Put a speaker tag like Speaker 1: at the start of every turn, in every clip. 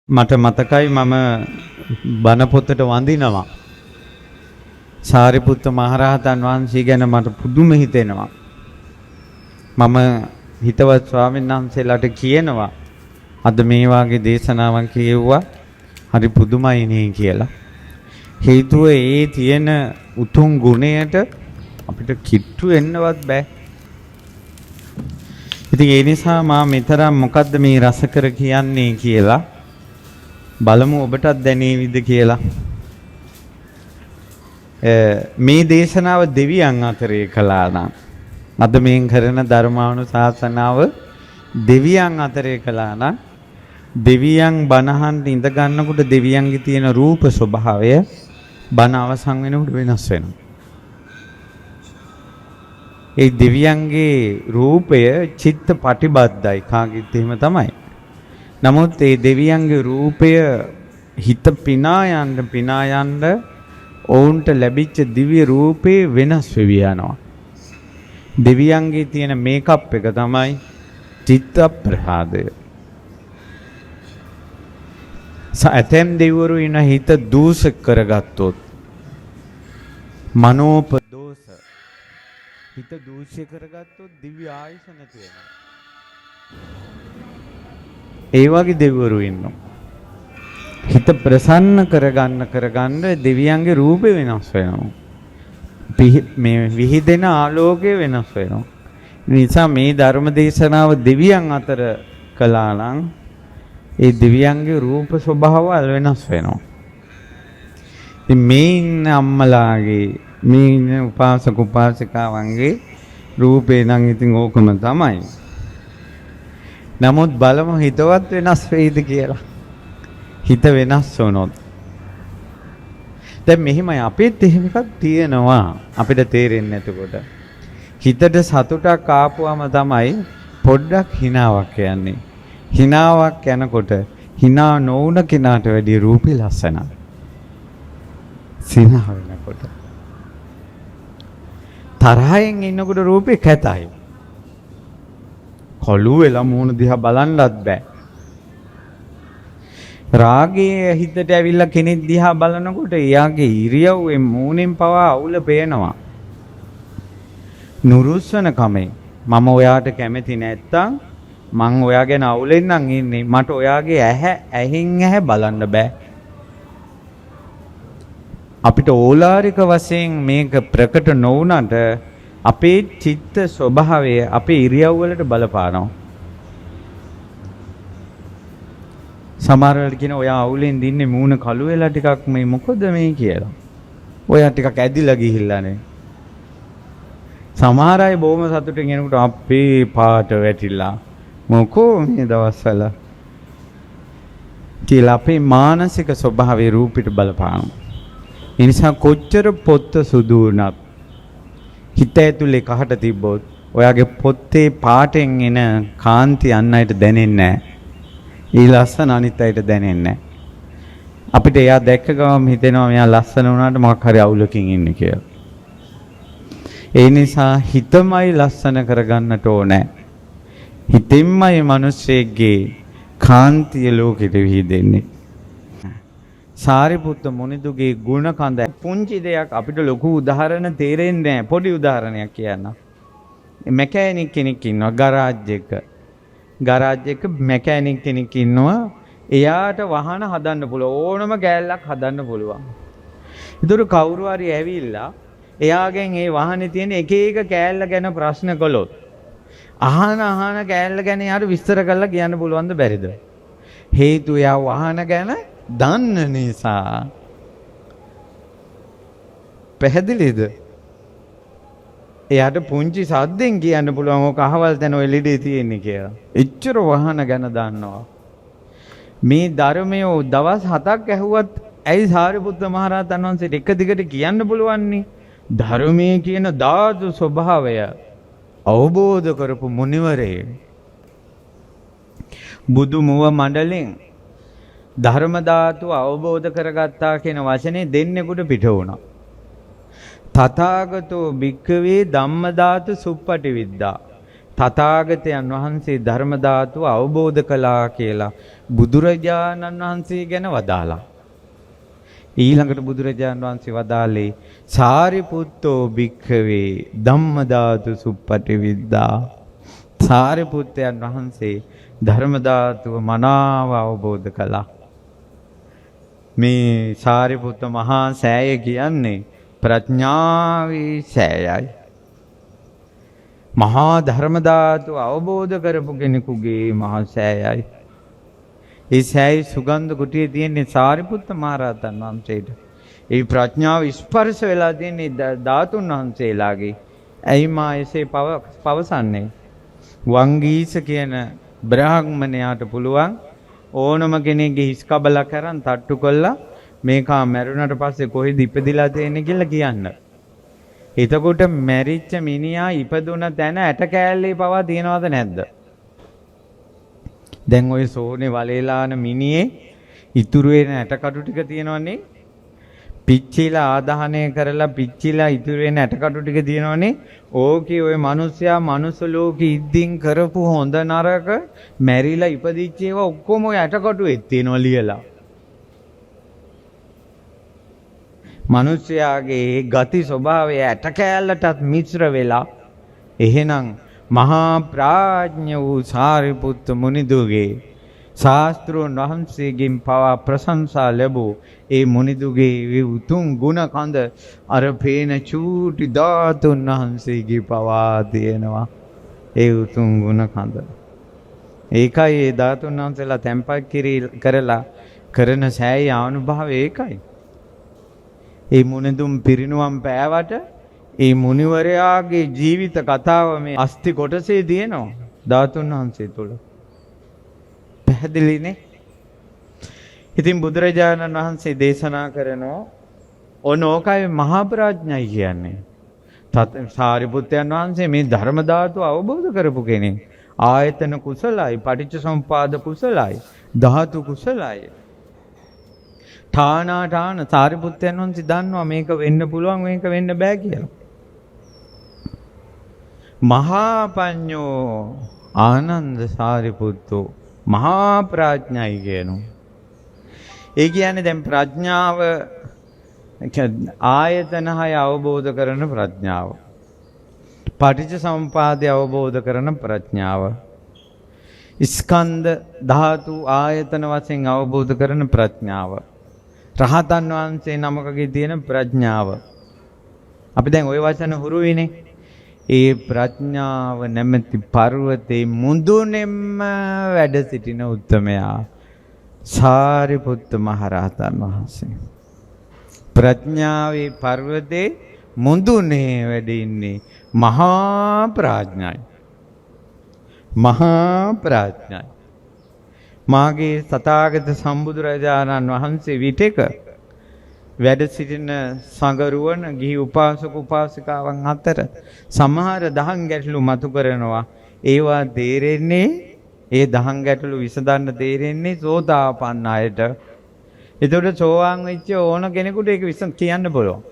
Speaker 1: මට මතකයි මම බණ පොතට වඳිනවා. සාරිපුත්ත මහරහතන් වහන්සේ ගැන මට පුදුම හිතෙනවා. මම හිතවත් ස්වාමීන් වහන්සේලාට කියනවා අද මේ වාගේ දේශනාවක් කියුවා හරි පුදුමයිනේ කියලා. හේතුව ඒ තියෙන උතුම් ගුණයට අපිට කිට්ටු වෙන්නවත් බෑ. ඉතින් ඒ නිසා මා මෙතරම් මොකද්ද මේ රස කර කියන්නේ කියලා බලමු ඔබටත් දැනේවිද කියලා. මේ දේශනාව දෙවියන් අතරේ කළා නම් අද මේ කරන ධර්මානුශාසනාව දෙවියන් අතරේ කළා නම් දෙවියන් බණහන් ඉඳ ගන්නකොට දෙවියන්ගේ තියෙන රූප ස්වභාවය බණ අවසන් වෙනකොට වෙනස් වෙනවා. ඒ දෙවියන්ගේ රූපය චිත්ත පටිබද්ධයි කාගෙත් එහෙම තමයි. නමුත් ඒ දෙවියන්ගේ රූපය හිත පිනා යන්න ඔවුන්ට ලැබිච්ච දිව්‍ය රූපේ වෙනස් වෙවි යනවා. දෙවියන්ගේ තියෙන මේකප් එක තමයි චිත්ත ප්‍රහාදය. ඇතැම් දෙවිවරු ඉන හිත දූෂක කරගත්තොත් මනෝපදෝෂ හිත දූෂ්‍ය කරගත්තොත් දිව්‍ය ආයුෂ නැති වෙනවා. ඒ වගේ දෙවිවරු ඉන්නවා. හිත ප්‍රසන්න කරගන්න දෙවියන්ගේ රූපේ වෙනස් වෙනවා. මේ විහිදෙන ආලෝකය වෙනස් වෙනවා. නිසා මේ ධර්ම දේශනාව දෙවියන් අතර කළා නම් ඒ දෙවියන්ගේ රූප ස්වභාවවල් වෙනස් වෙනවා. ඉතින් මේ ඉන්න අම්මලාගේ මේ ඉන්න උපාසක උපාසිකාවන්ගේ රූපේ නම් ඉතින් ඕකම තමයි. නමුත් බලමු හිතවත් වෙනස් වෙයිද කියලා. හිත වෙනස් වුණොත් දැන් මෙහිමයි අපිත් එහෙම එකක් තියෙනවා අපිට තේරෙන්නේ නැතකොට. හිතට සතුටක් ආපුවම තමයි පොඩ්ඩක් හිනාවක් යන්නේ. හිනාවක් යනකොට හිනා නොවුන කෙනාට වැඩිය රූපේ ලස්සනයි. සිනහ වෙනකොට තරහෙන් ඉන්නකොට රූපේ කැතයි. කොළු වෙලා මූණ දිහා බලන්නත් බෑ. රාගයේ හිතට ඇවිල්ලා කෙනෙක් දිහා බලනකොට එයාගේ ඉරියව්වේ මූණෙන් පවා අවුල පේනවා. නුරුස්සන කමෙන් මම ඔයාට කැමති නැත්තම් මං ඔයා ගැන අවුලෙන් නම් ඉන්නේ. මට ඔයාගේ ඇහෙන් බලන්න බෑ. අපිට ඕලාරික වශයෙන් මේක ප්‍රකට නොවුනට අපේ චිත්ත ස්වභාවය අපේ ඉරියව් වලට බලපානවා. සමහර වෙලාවට කියන ඔයා අවුලෙන් දින්නේ මූණ කළු වෙලා ටිකක් මේ මොකද මේ කියලා. ඔයා ටිකක් ඇදිලා ගිහිල්ලානේ. සමහර අය බොහොම සතුටින් එනකොට අපේ පාට වැටිලා මොකෝ මේ දවස්වල කියලා අපේ මානසික ස්වභාවයේ රූපෙට බලපානවා. ඒ නිසා කොච්චර පොත්ත සුදු වුණත් හිත ඇතුලේ කහට තිබ්බොත් ඔයාගේ පොත්තේ පාටෙන් එන කාන්ති අන් අයට දැනෙන්නේ නැහැ. ඊ ලස්සන අනිත් අයට දැනෙන්නේ නැහැ. අපිට එයා දැක්ක ගමන් හිතෙනවා මෙයා ලස්සන වුණාට මොකක් හරි අවුලකින් ඉන්නේ කියලා. ඒ නිසා හිතමයි ලස්සන කරගන්නට ඕනේ. හිතින්මයි මිනිස්සෙගේ කාන්තිය ලෝකෙට විහිදෙන්නේ. සාරිපුත්ත මුනිදුගේ ගුණ කඳ පුංචි දෙයක් අපිට ලොකු උදාහරණ තේරෙන්නේ නැහැ. පොඩි උදාහරණයක් කියන්න. මැකෑනික් කෙනෙක් ඉන්නවා ගරාජ් එක මැකෑනික් කෙනෙක් ඉන්නවා. එයාට වාහන හදන්න පුළුවන් ඕනම ගෑල්ලක් හදන්න පුළුවන්. ඒතර කවුරු හරි ඇවිල්ලා එයාගෙන් ඒ වාහනේ තියෙන එක එක කෑල්ල ගැන ප්‍රශ්න කළොත් අහන කෑල්ල ගැන යාට විස්තර කරලා කියන්න පුළුවන්ද බැරිද? හේතුව එයා වාහන ගැන දන්න නිසා. පැහැදිලිද? එයාට පුංචි සද්දෙන් කියන්න පුළුවන් ඕක අහවල් තැන ඔය ලෙඩේ තියෙන්නේ කියලා. එච්චර වාහන ගැන දන්නවා. මේ ධර්මයේ දවස් 7ක් ඇහුවත් ඇයි සාරිපුත්ත මහරහතන් වහන්සේට එක දිගට කියන්න පුළුවන්නේ? ධර්මයේ කියන ධාතු ස්වභාවය අවබෝධ කරපු මුනිවරේ බුදු මුව මණ්ඩලෙන් ධර්ම ධාතු අවබෝධ කරගත්තා කියන වචනේ දෙන්නෙකුට පිට වුණා. තථාගතෝ භික්ඛවේ ධම්ම ධාතු සුප්පටි විද්දා. තථාගතයන් වහන්සේ ධර්ම ධාතුව අවබෝධ කළා කියලා බුදුරජාණන් වහන්සේ ගැන වදාලා. ඊළඟට බුදුරජාණන් වහන්සේ වදාළේ සාරිපුත්තෝ භික්ඛවේ ධම්මධාතු සුප්පටිවිද්දා. සාරිපුත්තයන් වහන්සේ ධර්ම ධාතුව මනාව අවබෝධ කළා. මේ සාරිපුත්ත මහා සෑය කියන්නේ ප්‍රඥාවේ සෑයයි. මහා ධර්ම ධාතුව අවබෝධ කරපු කෙනෙකුගේ මහා සෑයයි. ඒ සෑයි සුගන්ධ කුටියේ තියෙන සාරිපුත්ත මහරහතන් වහන්සේට ඒ ප්‍රඥාව ස්පර්ශ වෙලා තියෙන ධාතුන් වහන්සේලාගේ. ඇයි මා එසේ පවසන්නේ? වංගීස කියන බ්‍රාහ්මණයාට පුළුවන් ඕනම කෙනෙක්ගේ හිස් කබල කරන් තට්ටු කළා මේකා මැරුණට පස්සේ කොහෙද ඉපදිලා තියෙන්නේ කියලා කියන්න. එතකොට මැරිච්ච මිනිහා ඉපදුන තැන ඇට කෑල්ලේ පවා තියනවද නැද්ද? දැන් ওই සෝනේ වලේලාන මිනිහේ ඉතුරු වෙන ඇට කටු ටික තියෙනවනේ. පිච්චිලා ආදාහනය කරලා පිච්චිලා ඉතුරු වෙන ඇට කටු ටික තියෙනවනේ. ඕකේ ওই මිනිස්සයා මනුස්ස ලෝකෙ ඉද්දින් කරපු හොඳ නරක මැරිලා ඉපදිච්ච ඒවා ඔක්කොම ওই ඇට කටුවේ තියෙනවා ලියලා. මිනිස්යාගේ ගති ස්වභාවය ඇට කෑල්ලටත් මිශ්‍ර වෙලා. එහෙනම් මහා ප්‍රඥ වූ සාරිපුත්ත මුනිදුගේ ශාස්ත්‍රෝන් වහන්සේගෙන් පවා ප්‍රශංසා ලැබූ ඒ මුනිදුගේ උතුම් ගුණ කඳ අර පේන චූටි ධාතුන් වහන්සේගේ පවා තියෙනවා. ඒ උතුම් ගුණ කඳ. ඒකයි ඒ ධාතුන් වහන්සේලා තැන්පත් කරලා කරන සෑය අනුභවය ඒකයි. ඒ මුනිදුම් පිරිනුවම් පෑවට ඒ මුනිවරයාගේ ජීවිත කතාව මේ අස්ති කොටසේ තියෙනවා ධාතුන් වහන්සේ තුළ. පැහැදිලිනේ? ඉතින් බුදුරජාණන් වහන්සේ දේශනා කරනවා ඕනෝකයි මහා ප්‍රඥයි කියන්නේ. සාරිපුත්තයන් වහන්සේ මේ ධර්ම ධාතුව අවබෝධ කරපු කෙනෙක්. ආයතන කුසලයි, පටිච්චසමුපාද කුසලයි, ධාතු කුසලයි. ඨාන සාරිපුත්තයන් වහන්සේ දන්නවා මේක වෙන්න පුළුවන් මේක වෙන්න බෑ කියලා. මහා පඤ්ඤෝ ආනන්ද සාරිපුත්තෝ මහා ප්‍රඥයි කියනවා. ඒ කියන්නේ දැන් ප්‍රඥාව ආයතන හය අවබෝධ කරන ප්‍රඥාව. පටිච්චසමුපාදය අවබෝධ කරන ප්‍රඥාව. ස්කන්ධ ධාතු ආයතන වශයෙන් අවබෝධ කරන ප්‍රඥාව. රහතන් වහන්සේ නමකගේ තියෙන ප්‍රඥාව. අපි දැන් ওই වචන හුරු වෙන්නේ. ඒ ප්‍රඥාව නැමැති පර්වතේ මුදුනේම වැඩ සිටින උත්තමයා සාරිපුත්ත මහරහතන් වහන්සේ. ප්‍රඥාවේ පර්වතේ මුදුනේ වැඩ ඉන්නේ මහා ප්‍රඥයි. මහා ප්‍රඥයි. මාගේ තථාගත සම්බුදුරජාණන් වහන්සේ විටක වැඩ සිටින සංගරුවන ගිහි උපාසක උපාසිකාවන් අතර සමහර දහම් ගැටලු මතු කරනවා. ඒවා තේරෙන්නේ ඒ දහම් ගැටලු විසඳන්න තේරෙන්නේ සෝතාපන්න අයට. ඒතකොට සෝවාන් වෙච්ච ඕන කෙනෙකුට ඒක කියන්න පුළුවන්.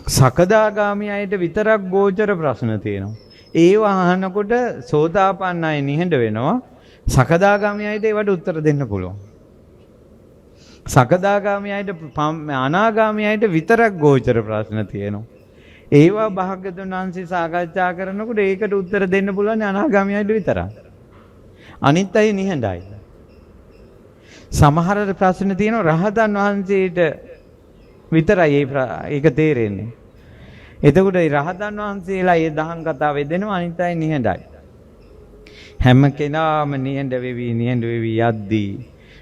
Speaker 1: සකදාගාමී අයට විතරක් ගෝචර ප්‍රශ්න තියෙනවා. ඒවා අහනකොට සෝතාපන්න අය නිහඬ වෙනවා. සකදාගාමී අයට ඒවට උත්තර දෙන්න පුළුවන්. සකදාගාමී අයට අනාගාමී අයට විතරක් ගෝචර ප්‍රශ්න තියෙනවා. ඒවා භාග්‍යවතුන් වහන්සේ සාකච්ඡා කරනකොට ඒකට උත්තර දෙන්න පුළුවන් අනාගාමී අයට විතරයි. අනිත් අය නිහඬයි. සමහර ප්‍රශ්න තියෙනවා රහතන් වහන්සේට විතරයි ඒක තේරෙන්නේ. එතකොට රහතන් වහන්සේලා ඒ දහම් කතාව දෙනවා අනිත් අය නිහඬයි. හැම කෙනාම නිහඬ වෙවි යද්දී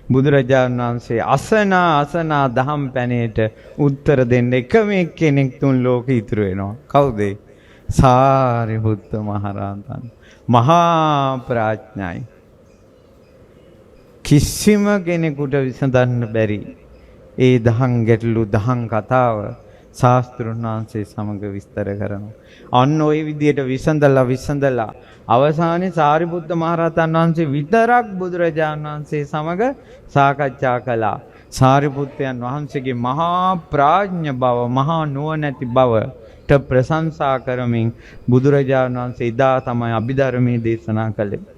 Speaker 1: බුදුරජාණන් වහන්සේ අසනා දහම් පැනේට උත්තර දෙන්න එකම කෙනෙක් තුන් ලෝකෙ ඉතුරු වෙනවා. කවුද? සාරිපුත්ත මහරහතන්. මහා ප්‍රඥයි. කිසිම කෙනෙකුට විසඳන්න බැරි ඒ දහම් ගැටලු දහම් කතාව ශාස්ත්‍රුන් වහන්සේ සමග විස්තර කරනවා. අන්න ওই විදියට විසඳලා අවසානයේ සාරිපුත්ත මහරහතන් වහන්සේ විතරක් බුදුරජාණන් වහන්සේ සමග සාකච්ඡා කළා. සාරිපුත්තයන් වහන්සේගේ මහා ප්‍රඥ බව, මහා නුවණැති බව ප්‍රශංසා කරමින් බුදුරජාණන් වහන්සේ එදා තමයි අභිධර්මයේ දේශනා කළේ.